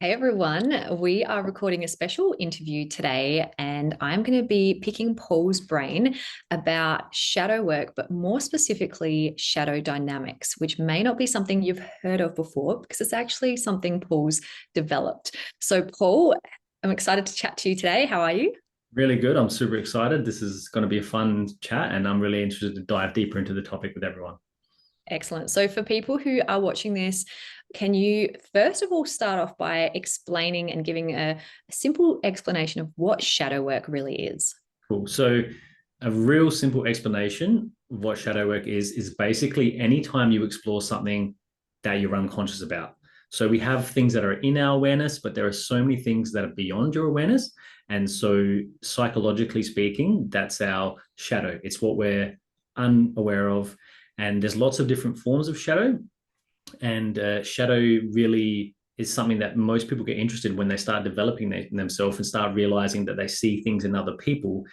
Hey everyone, we are recording a special interview today, and I'm going to be picking Paul's brain about shadow work, but more specifically, shadow dynamics, which may not be something you've heard of before because it's actually something Paul's developed. So, Paul, I'm excited to chat to you today. How are you? Really good. I'm super excited. This is going to be a fun chat, and I'm really interested to dive deeper into the topic with everyone. Excellent. So, for people who are watching this, can you first of all start off by explaining and giving a simple explanation of what shadow work really is? Cool. So, a real simple explanation of what shadow work is basically anytime you explore something that you're unconscious about. So, we have things that are in our awareness, but there are so many things that are beyond your awareness. And so, psychologically speaking, that's our shadow. It's what we're unaware of. And there's lots of different forms of shadow. And shadow really is something that most people get interested in when they start developing themselves and start realizing that they see things in other people,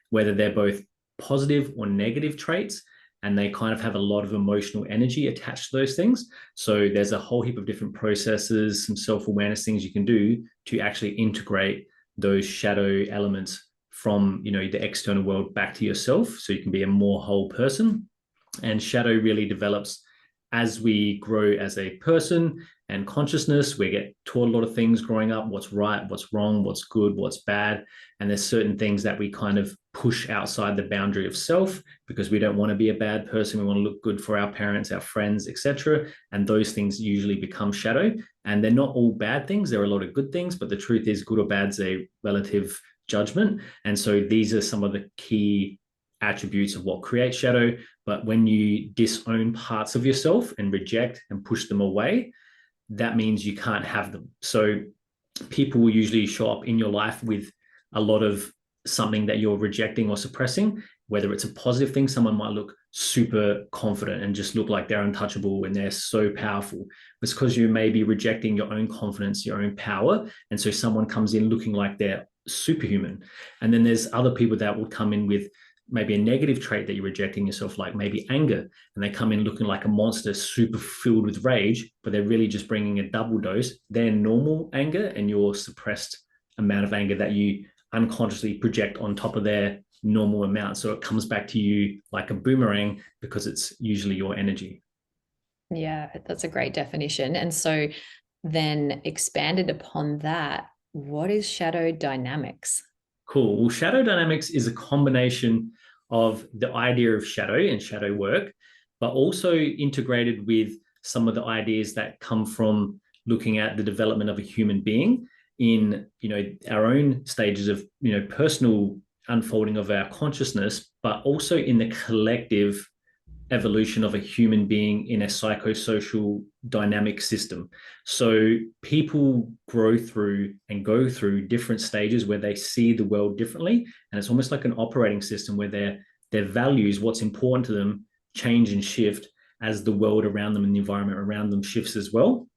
whether they're both positive or negative traits, and they kind of have a lot of emotional energy attached to those things. So there's a whole heap of different processes, some self-awareness things you can do to actually integrate those shadow elements from the external world back to yourself, so you can be a more whole person. And shadow really develops as we grow as a person and consciousness. We get taught a lot of things growing up: what's right, what's wrong, what's good, what's bad. And there's certain things that we kind of push outside the boundary of self because we don't want to be a bad person. We want to look good for our parents, our friends, etc. And those things usually become shadow. And they're not all bad things. There are a lot of good things, but the truth is, good or bad is a relative judgment. And so these are some of the key attributes of what creates shadow. But when you disown parts of yourself and reject and push them away, that means you can't have them. So people will usually show up in your life with a lot of something that you're rejecting or suppressing. Whether it's a positive thing, someone might look super confident and just look like they're untouchable and they're so powerful. It's because you may be rejecting your own confidence, your own power. And so someone comes in looking like they're superhuman. And then there's other people that will come in with maybe a negative trait that you're rejecting yourself, like maybe anger, and they come in looking like a monster, super filled with rage, but they're really just bringing a double dose. They're normal anger and your suppressed amount of anger that you unconsciously project on top of their normal amount. So it comes back to you like a boomerang because it's usually your energy. Yeah, that's a great definition. And so then expanded upon that, what is shadow dynamics? Cool. Well, shadow dynamics is a combination of the idea of shadow and shadow work, but also integrated with some of the ideas that come from looking at the development of a human being in our own stages of personal unfolding of our consciousness, but also in the collective evolution of a human being in a psychosocial dynamic system. So people grow through and go through different stages where they see the world differently. And it's almost like an operating system where their values, what's important to them, change and shift as the world around them and the environment around them shifts as well.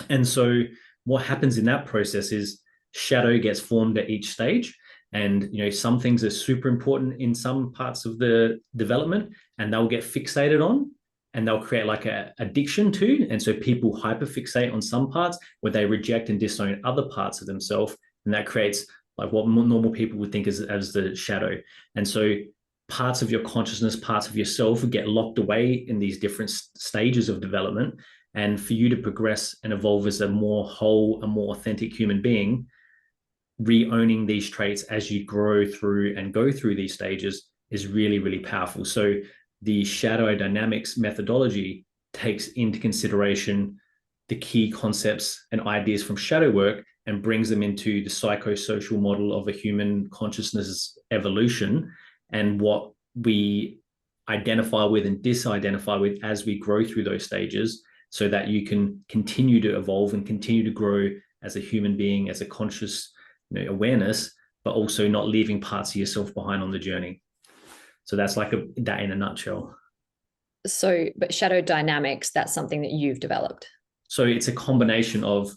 And so what happens in that process is shadow gets formed at each stage. And some things are super important in some parts of the development, and they'll get fixated on, and they'll create like a addiction to. And so people hyperfixate on some parts where they reject and disown other parts of themselves, and that creates like what normal people would think as the shadow. And so parts of your consciousness, parts of yourself get locked away in these different stages of development. And for you to progress and evolve as a more whole, a more authentic human being, re-owning these traits as you grow through and go through these stages is really, really powerful. So the shadow dynamics methodology takes into consideration the key concepts and ideas from shadow work and brings them into the psychosocial model of a human consciousness evolution and what we identify with and disidentify with as we grow through those stages, so that you can continue to evolve and continue to grow as a human being, as a conscious awareness, but also not leaving parts of yourself behind on the journey. So that's like that in a nutshell. So, but shadow dynamics, that's something that you've developed. So it's a combination of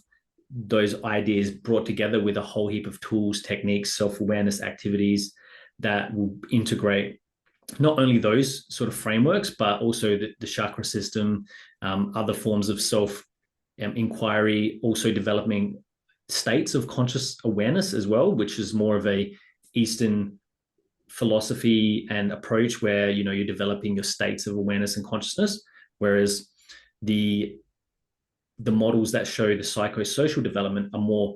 those ideas brought together with a whole heap of tools, techniques, self-awareness activities that will integrate not only those sort of frameworks, but also the chakra system, other forms of self inquiry, also developing states of conscious awareness as well, which is more of a Eastern philosophy and approach where you're developing your states of awareness and consciousness, whereas the models that show the psychosocial development are more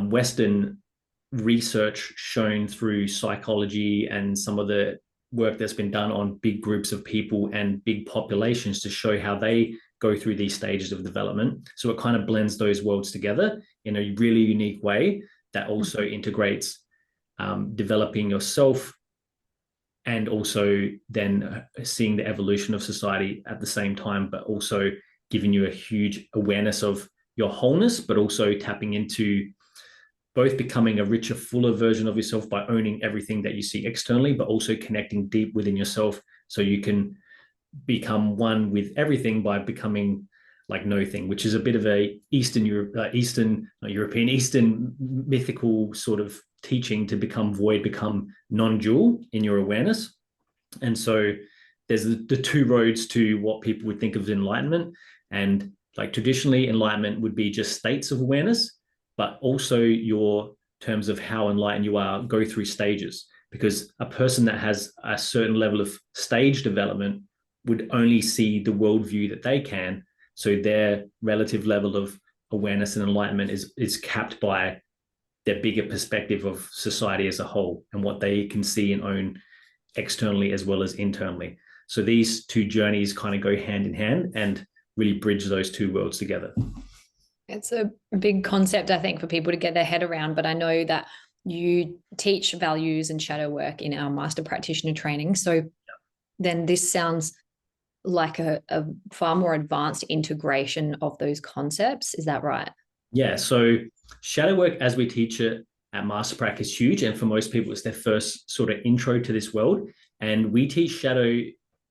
Western research shown through psychology and some of the work that's been done on big groups of people and big populations to show how they go through these stages of development. So it kind of blends those worlds together in a really unique way that also integrates developing yourself and also then seeing the evolution of society at the same time, but also giving you a huge awareness of your wholeness, but also tapping into both becoming a richer, fuller version of yourself by owning everything that you see externally, but also connecting deep within yourself so you can become one with everything by becoming like nothing, which is a bit of a Eastern mythical sort of teaching to become void, become non-dual in your awareness. And so there's the two roads to what people would think of as enlightenment. And like traditionally, enlightenment would be just states of awareness, but also your terms of how enlightened you are go through stages. Because a person that has a certain level of stage development would only see the worldview that they can. So their relative level of awareness and enlightenment is capped by their bigger perspective of society as a whole and what they can see and own externally as well as internally. So these two journeys kind of go hand in hand and really bridge those two worlds together. It's a big concept, I think, for people to get their head around, but I know that you teach values and shadow work in our master practitioner training. So then this sounds like a far more advanced integration of those concepts. Is that right? Yeah. So shadow work as we teach it at MasterPrac is huge. And for most people, it's their first sort of intro to this world. And we teach shadow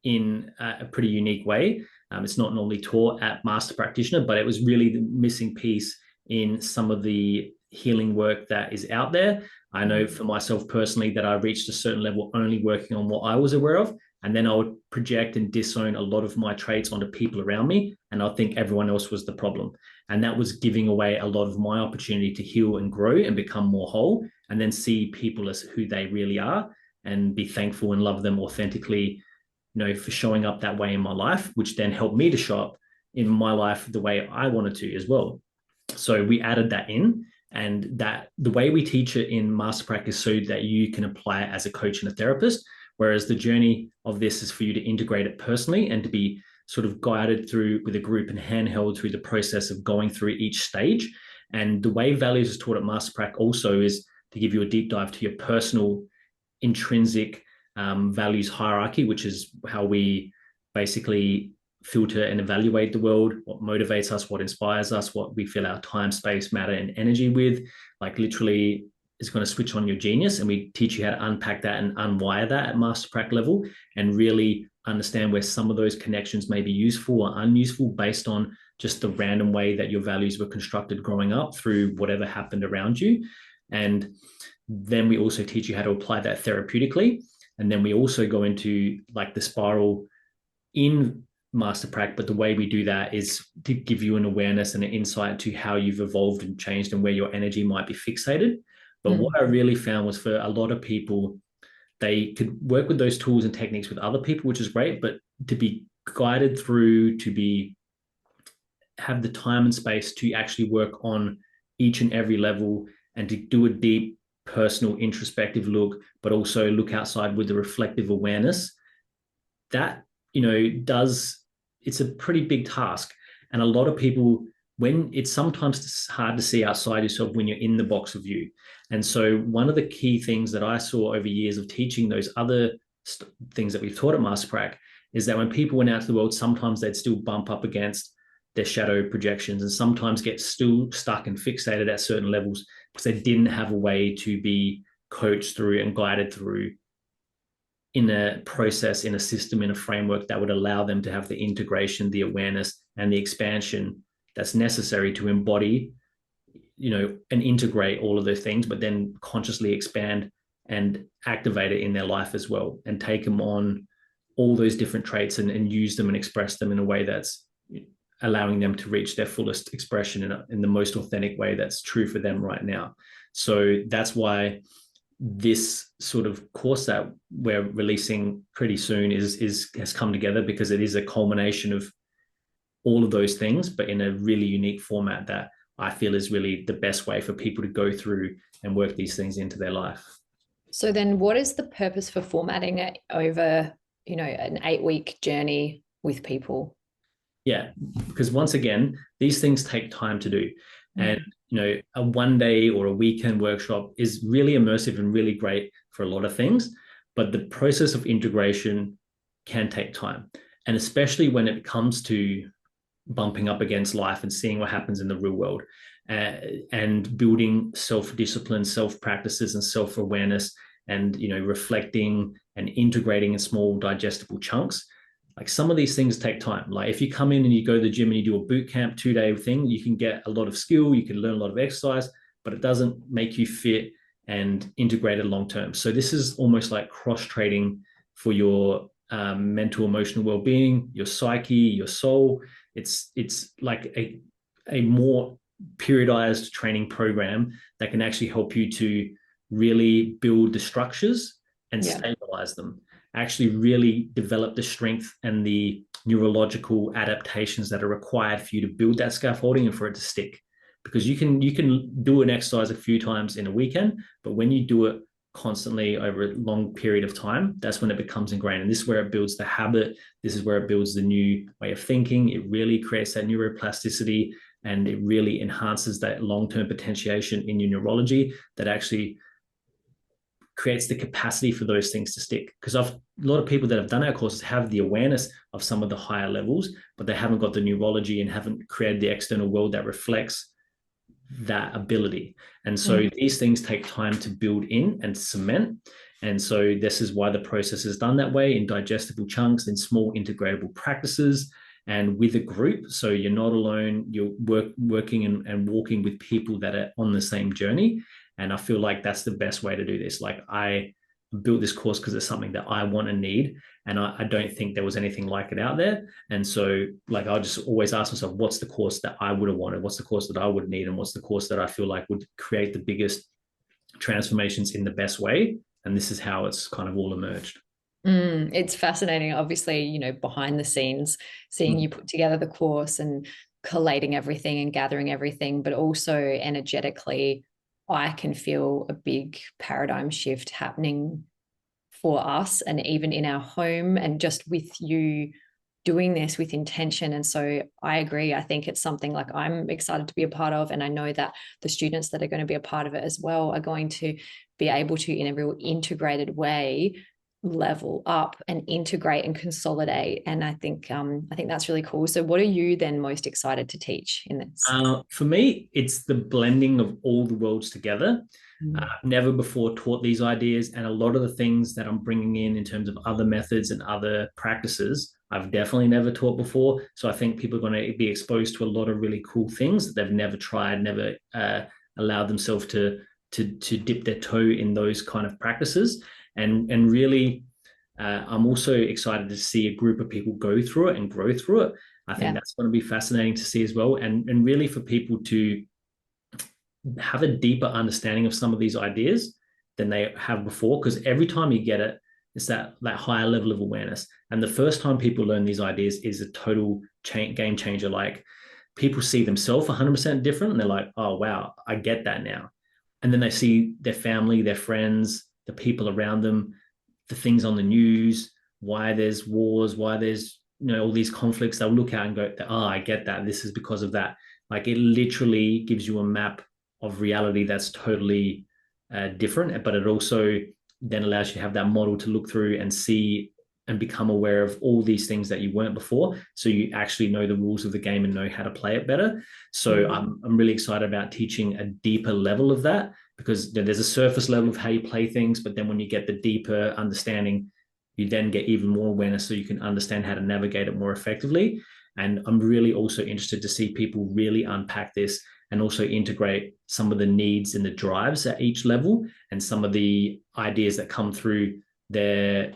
in a pretty unique way. It's not normally taught at Master Practitioner, but it was really the missing piece in some of the healing work that is out there. I know for myself personally that I reached a certain level only working on what I was aware of. And then I would project and disown a lot of my traits onto people around me. And I think everyone else was the problem. And that was giving away a lot of my opportunity to heal and grow and become more whole, and then see people as who they really are and be thankful and love them authentically, for showing up that way in my life, which then helped me to show up in my life the way I wanted to as well. So we added that in, and that the way we teach it in MasterPrac is so that you can apply it as a coach and a therapist. Whereas the journey of this is for you to integrate it personally and to be sort of guided through with a group and handheld through the process of going through each stage. And the way values is taught at MasterPrac also is to give you a deep dive to your personal intrinsic values hierarchy, which is how we basically filter and evaluate the world, what motivates us, what inspires us, what we fill our time, space, matter, and energy with. Like literally, it's going to switch on your genius, and we teach you how to unpack that and unwire that at MasterPrac level and really understand where some of those connections may be useful or unuseful based on just the random way that your values were constructed growing up through whatever happened around you. And then we also teach you how to apply that therapeutically. And then we also go into like the spiral in MasterPrac, but the way we do that is to give you an awareness and an insight to how you've evolved and changed and where your energy might be fixated. But what I really found was for a lot of people, they could work with those tools and techniques with other people, which is great, but to be guided through, have the time and space to actually work on each and every level and to do a deep personal introspective look, but also look outside with the reflective awareness, that, it's a pretty big task. And a lot of people, when it's sometimes hard to see outside yourself when you're in the box of you. And so one of the key things that I saw over years of teaching those other things that we've taught at MasterPrac is that when people went out to the world, sometimes they'd still bump up against their shadow projections and sometimes get still stuck and fixated at certain levels because they didn't have a way to be coached through and guided through in a process, in a system, in a framework that would allow them to have the integration, the awareness, and the expansion that's necessary to embody, and integrate all of those things, but then consciously expand and activate it in their life as well, and take them on all those different traits and use them and express them in a way that's allowing them to reach their fullest expression in the most authentic way that's true for them right now. So that's why this sort of course that we're releasing pretty soon has come together, because it is a culmination of all of those things, but in a really unique format that I feel is really the best way for people to go through and work these things into their life. So then what is the purpose for formatting it over, an 8-week journey with people? Yeah, because once again, these things take time to do. And, Mm. a 1 day or a weekend workshop is really immersive and really great for a lot of things. But the process of integration can take time. And especially when it comes to bumping up against life and seeing what happens in the real world, and building self-discipline, self-practices, and self-awareness, and reflecting and integrating in small digestible chunks. Like, some of these things take time. Like, if you come in and you go to the gym and you do a boot camp 2 day thing, you can get a lot of skill, you can learn a lot of exercise, but it doesn't make you fit and integrated long term. So this is almost like cross training for your mental, emotional well-being, your psyche, your soul. It's like a more periodized training program that can actually help you to really build the structures and Yeah. stabilize them, actually really develop the strength and the neurological adaptations that are required for you to build that scaffolding and for it to stick. Because you can do an exercise a few times in a weekend, but when you do it constantly over a long period of time, that's when it becomes ingrained. And this is where it builds the habit. This is where it builds the new way of thinking. It really creates that neuroplasticity, and it really enhances that long-term potentiation in your neurology that actually creates the capacity for those things to stick. Because a lot of people that have done our courses have the awareness of some of the higher levels, but they haven't got the neurology and haven't created the external world that reflects that ability. And so these things take time to build in and cement. And so this is why the process is done that way, in digestible chunks, in small integratable practices, and with a group. So you're not alone, you're working and walking with people that are on the same journey. And I feel like that's the best way to do this. Like, I built this course because it's something that I want and need. And I don't think there was anything like it out there. And so, like, I'll just always ask myself, what's the course that I would have wanted? What's the course that I would need? And what's the course that I feel like would create the biggest transformations in the best way? And this is how it's kind of all emerged. It's fascinating, obviously, behind the scenes, seeing you put together the course and collating everything and gathering everything, but also energetically, I can feel a big paradigm shift happening for us, and even in our home, and just with you doing this with intention. And so I agree. I think it's something like I'm excited to be a part of. And I know that the students that are going to be a part of it as well are going to be able to, in a real integrated way, level up and integrate and consolidate. And I think that's really cool. So what are you then most excited to teach in this? For me, it's the blending of all the worlds together. I've never before taught these ideas, and a lot of the things that I'm bringing in terms of other methods and other practices, I've definitely never taught before. So I think people are going to be exposed to a lot of really cool things that they've never tried, never allowed themselves to dip their toe in those kind of practices, and really. I'm also excited to see a group of people go through it and grow through it. I think that's going to be fascinating to see as well, and really for people to have a deeper understanding of some of these ideas than they have before. Because every time you get it, it's that higher level of awareness. And the first time people learn these ideas is a total game changer. Like, people see themselves 100% different, and they're like, "Oh wow, I get that now." And then they see their family, their friends, the people around them, the things on the news, why there's wars, why there's all these conflicts. They'll look out and go, "Oh, I get that. This is because of that." Like, it literally gives you a map of reality that's totally different, but it also then allows you to have that model to look through and see and become aware of all these things that you weren't before. So you actually know the rules of the game and know how to play it better. So I'm really excited about teaching a deeper level of that, because there's a surface level of how you play things, but then when you get the deeper understanding, you then get even more awareness, so you can understand how to navigate it more effectively. And I'm really also interested to see people really unpack this and also integrate some of the needs and the drives at each level, and some of the ideas that come through their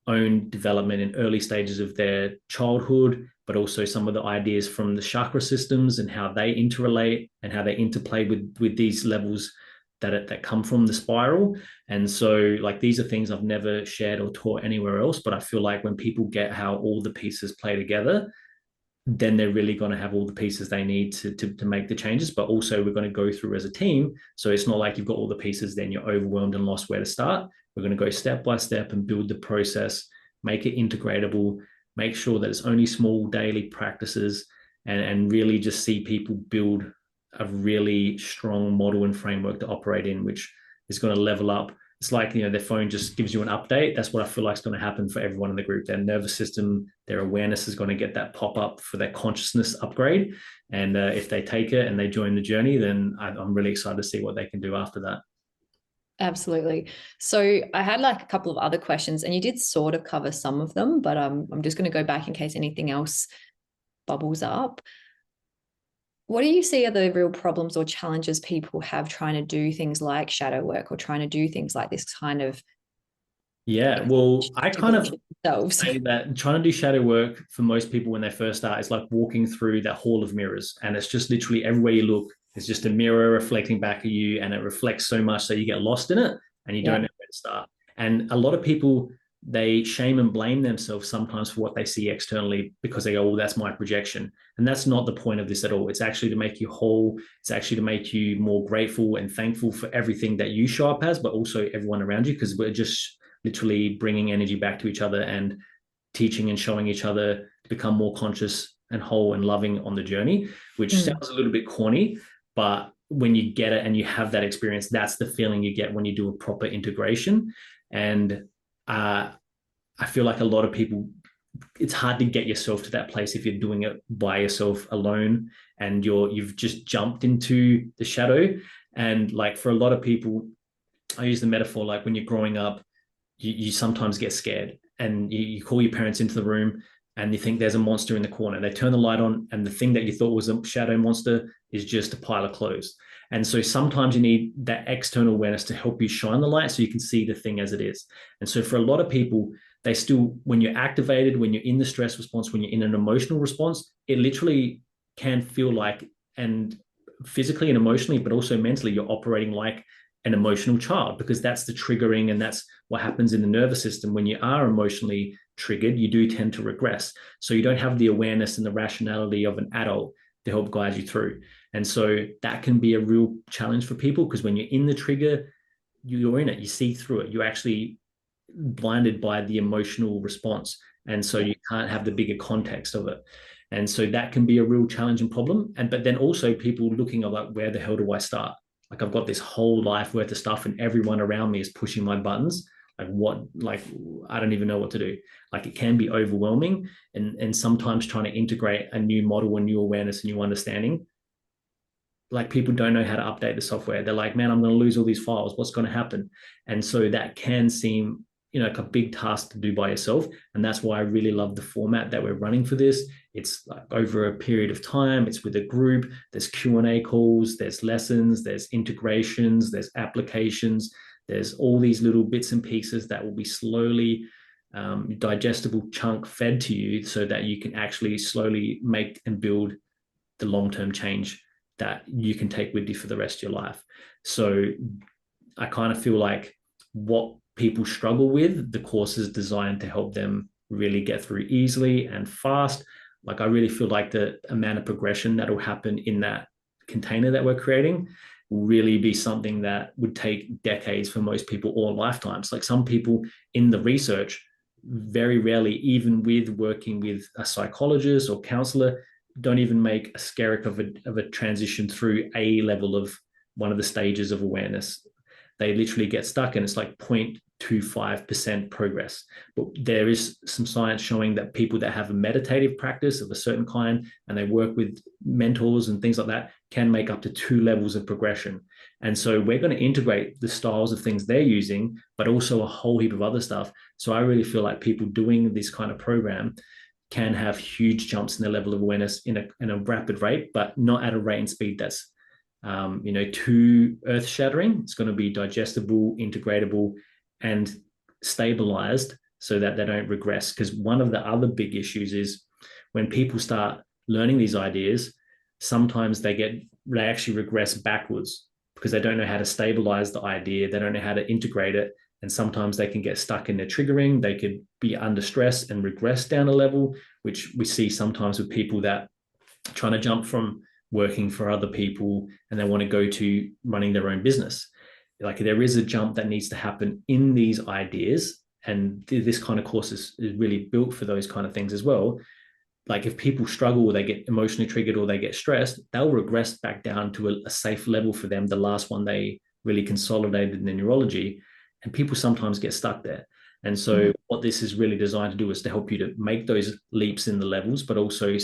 own development in early stages of their childhood, but also some of the ideas from the chakra systems and how they interrelate and how they interplay with these levels that come from the spiral. And so, like, these are things I've never shared or taught anywhere else, but I feel like when people get how all the pieces play together, then they're really going to have all the pieces they need to make the changes. But also, we're going to go through as a team. So it's not like you've got all the pieces, then you're overwhelmed and lost where to start. We're going to go step by step and build the process, make it integratable, make sure that it's only small daily practices, and really just see people build a really strong model and framework to operate in, which is going to level up. It's like, their phone just gives you an update. That's what I feel like is going to happen for everyone in the group. Their nervous system, their awareness is going to get that pop up for their consciousness upgrade. And if they take it and they join the journey, then I'm really excited to see what they can do after that. Absolutely. So I had like a couple of other questions, and you did sort of cover some of them, but I'm just going to go back in case anything else bubbles up. What do you see are the real problems or challenges people have trying to do things like shadow work or trying to do things like this kind of Yeah, well, I kind of themselves? say that trying to do shadow work for most people when they first start is like walking through that hall of mirrors. And it's just literally everywhere you look, it's just a mirror reflecting back at you, and it reflects so much that you get lost in it and you Yeah. don't know where to start. And a lot of people, they shame and blame themselves sometimes for what they see externally because they go, oh, that's my projection. And that's not the point of this at all. It's actually to make you whole. It's actually to make you more grateful and thankful for everything that you show up as, but also everyone around you, because we're just literally bringing energy back to each other and teaching and showing each other to become more conscious and whole and loving on the journey, which sounds a little bit corny, but when you get it and you have that experience, that's the feeling you get when you do a proper integration. And I feel like a lot of people, it's hard to get yourself to that place if you're doing it by yourself alone and you've just jumped into the shadow. And like for a lot of people, I use the metaphor like when you're growing up, you sometimes get scared and you call your parents into the room and you think there's a monster in the corner. They turn the light on and the thing that you thought was a shadow monster is just a pile of clothes. And so sometimes you need that external awareness to help you shine the light so you can see the thing as it is. And so for a lot of people, they still, when you're activated, when you're in the stress response, when you're in an emotional response, it literally can feel like, and physically and emotionally, but also mentally, you're operating like an emotional child, because that's the triggering and that's what happens in the nervous system. When you are emotionally triggered, you do tend to regress. So you don't have the awareness and the rationality of an adult to help guide you through. And so that can be a real challenge for people, because when you're in the trigger, you're in it, you see through it. You're actually blinded by the emotional response. And so you can't have the bigger context of it. And so that can be a real challenging problem. But then also people looking at like, where the hell do I start? Like I've got this whole life worth of stuff and everyone around me is pushing my buttons. Like I don't even know what to do. Like it can be overwhelming, and sometimes trying to integrate a new model, a new awareness, a new understanding. Like people don't know how to update the software. They're like, man, I'm going to lose all these files. What's going to happen? And so that can seem, like a big task to do by yourself. And that's why I really love the format that we're running for this. It's like over a period of time. It's with a group. There's Q&A calls. There's lessons. There's integrations. There's applications. There's all these little bits and pieces that will be slowly digestible chunk fed to you so that you can actually slowly make and build the long-term change that you can take with you for the rest of your life. So I kind of feel like what people struggle with, the course is designed to help them really get through easily and fast. Like I really feel like the amount of progression that will happen in that container that we're creating will really be something that would take decades for most people, or lifetimes. Like some people in the research, very rarely, even with working with a psychologist or counselor, don't even make a skerrick of a transition through a level of one of the stages of awareness. They literally get stuck and it's like 0.25% progress. But there is some science showing that people that have a meditative practice of a certain kind and they work with mentors and things like that can make up to 2 levels of progression. And so we're going to integrate the styles of things they're using, but also a whole heap of other stuff. So I really feel like people doing this kind of program can have huge jumps in their level of awareness in a rapid rate, but not at a rate and speed that's too earth shattering. It's going to be digestible, integratable, and stabilized so that they don't regress. Because one of the other big issues is when people start learning these ideas, sometimes they actually regress backwards because they don't know how to stabilize the idea. They don't know how to integrate it. And sometimes they can get stuck in their triggering. They could be under stress and regress down a level, which we see sometimes with people that are trying to jump from working for other people and they want to go to running their own business. Like there is a jump that needs to happen in these ideas. And this kind of course is really built for those kind of things as well. Like if people struggle or they get emotionally triggered or they get stressed, they'll regress back down to a safe level for them, the last one they really consolidated in the neurology. And people sometimes get stuck there. And so what this is really designed to do is to help you to make those leaps in the levels, but also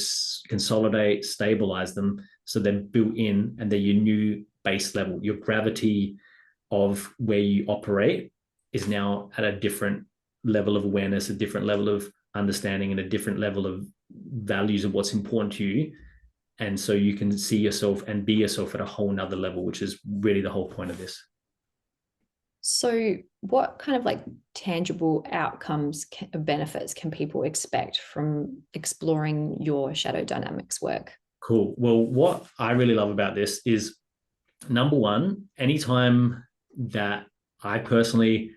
consolidate, stabilize them so they're built in and they're your new base level. Your gravity of where you operate is now at a different level of awareness, a different level of understanding, and a different level of values of what's important to you. And so you can see yourself and be yourself at a whole nother level, which is really the whole point of this. So, what kind of like tangible outcomes, benefits can people expect from exploring your shadow dynamics work? Cool. Well, what I really love about this is number one, anytime that I personally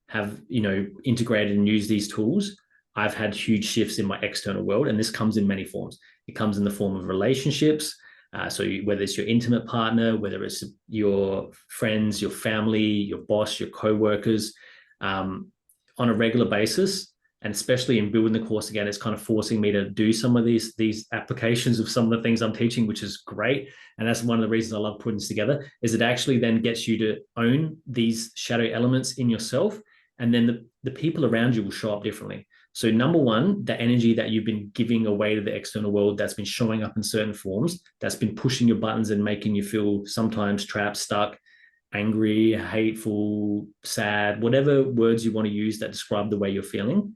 have, integrated and used these tools, I've had huge shifts in my external world. And this comes in many forms. It comes in the form of relationships. Whether it's your intimate partner, whether it's your friends, your family, your boss, your co-workers, on a regular basis, and especially in building the course again, it's kind of forcing me to do some of these applications of some of the things I'm teaching, which is great. And that's one of the reasons I love putting this together, is it actually then gets you to own these shadow elements in yourself. And then the people around you will show up differently. So number one, the energy that you've been giving away to the external world that's been showing up in certain forms, that's been pushing your buttons and making you feel sometimes trapped, stuck, angry, hateful, sad, whatever words you want to use that describe the way you're feeling.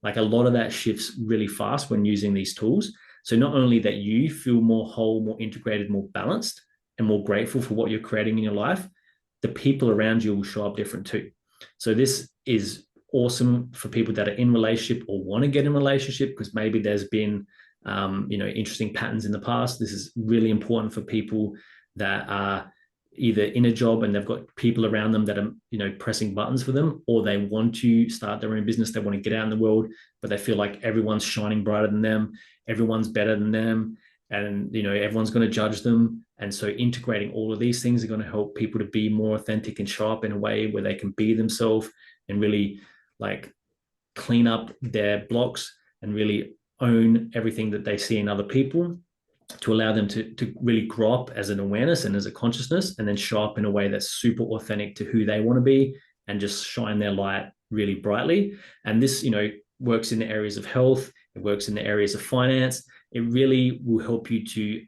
Like a lot of that shifts really fast when using these tools. So not only that you feel more whole, more integrated, more balanced, and more grateful for what you're creating in your life, the people around you will show up different too. So this is awesome for people that are in relationship or want to get in relationship, because maybe there's been interesting patterns in the past. This is really important for people that are either in a job and they've got people around them that are pressing buttons for them, or they want to start their own business, they want to get out in the world, but they feel like everyone's shining brighter than them, everyone's better than them, and everyone's going to judge them. And so integrating all of these things are going to help people to be more authentic and show up in a way where they can be themselves and really like clean up their blocks and really own everything that they see in other people, to allow them to really grow up as an awareness and as a consciousness, and then show up in a way that's super authentic to who they want to be and just shine their light really brightly. And this, works in the areas of health, it works in the areas of finance. It really will help you to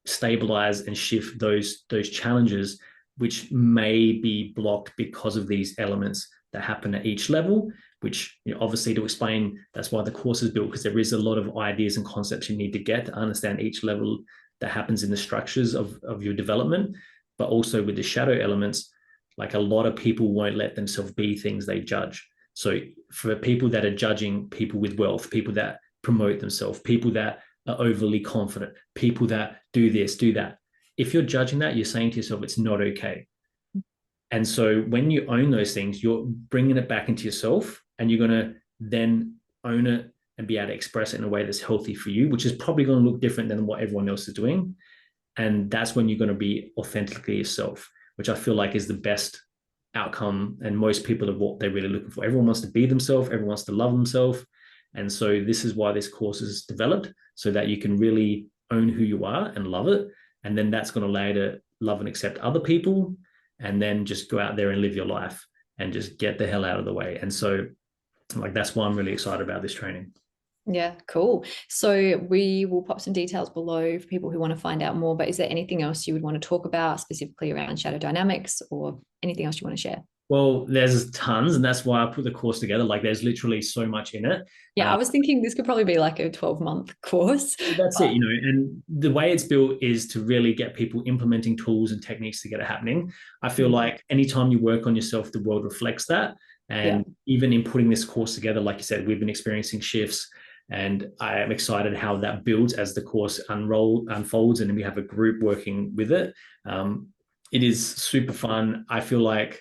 stabilize and shift those challenges which may be blocked because of these elements that happen at each level, which obviously, to explain, that's why the course is built, because there is a lot of ideas and concepts you need to get to understand each level that happens in the structures of your development. But also with the shadow elements, like a lot of people won't let themselves be things they judge. So for people that are judging people with wealth, people that promote themselves, people that are overly confident, people that do this, do that, if you're judging that, you're saying to yourself, it's not okay. And so when you own those things, you're bringing it back into yourself, and you're going to then own it and be able to express it in a way that's healthy for you, which is probably going to look different than what everyone else is doing. And that's when you're going to be authentically yourself, which I feel like is the best outcome. And most people are what they're really looking for. Everyone wants to be themselves. Everyone wants to love themselves. And so this is why this course is developed, so that you can really own who you are and love it. And then that's going to allow you to love and accept other people, and then just go out there and live your life and just get the hell out of the way. And so that's why I'm really excited about this training. Yeah, cool. So we will pop some details below for people who want to find out more, but is there anything else you would want to talk about specifically around shadow dynamics, or anything else you want to share? Well, there's tons, and that's why I put the course together. Like there's literally so much in it. Yeah, I was thinking this could probably be like a 12-month course. That's it, and the way it's built is to really get people implementing tools and techniques to get it happening. I feel like anytime you work on yourself, the world reflects that. Yeah. And even in putting this course together, like you said, we've been experiencing shifts, and I am excited how that builds as the course unfolds, and we have a group working with it. It is super fun. I feel like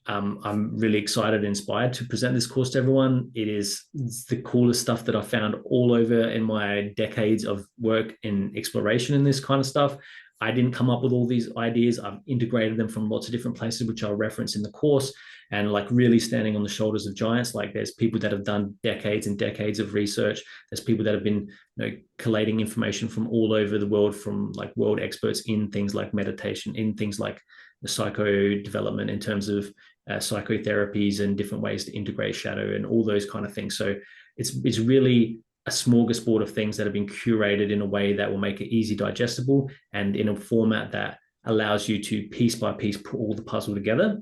I'm really excited and inspired to present this course to everyone. It's the coolest stuff that I found all over in my decades of work in exploration and this kind of stuff. I didn't come up with all these ideas. I've integrated them from lots of different places, which I'll reference in the course. And like really standing on the shoulders of giants. Like there's people that have done decades and decades of research. There's people that have been, collating information from all over the world, from like world experts in things like meditation, in things like the psycho development, in terms of psychotherapies and different ways to integrate shadow and all those kind of things. So it's really a smorgasbord of things that have been curated in a way that will make it easy digestible and in a format that allows you to piece by piece put all the puzzle together,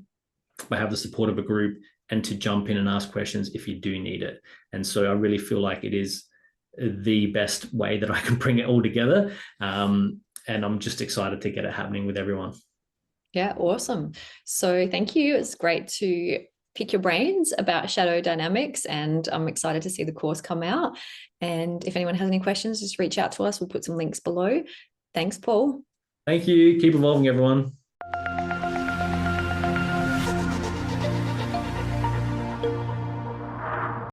but have the support of a group and to jump in and ask questions if you do need it. And so I really feel like it is the best way that I can bring it all together. And I'm just excited to get it happening with everyone. Yeah, awesome. So thank you. It's great to pick your brains about shadow dynamics, and I'm excited to see the course come out. And if anyone has any questions, just reach out to us. We'll put some links below. Thanks, Paul. Thank you. Keep evolving, everyone.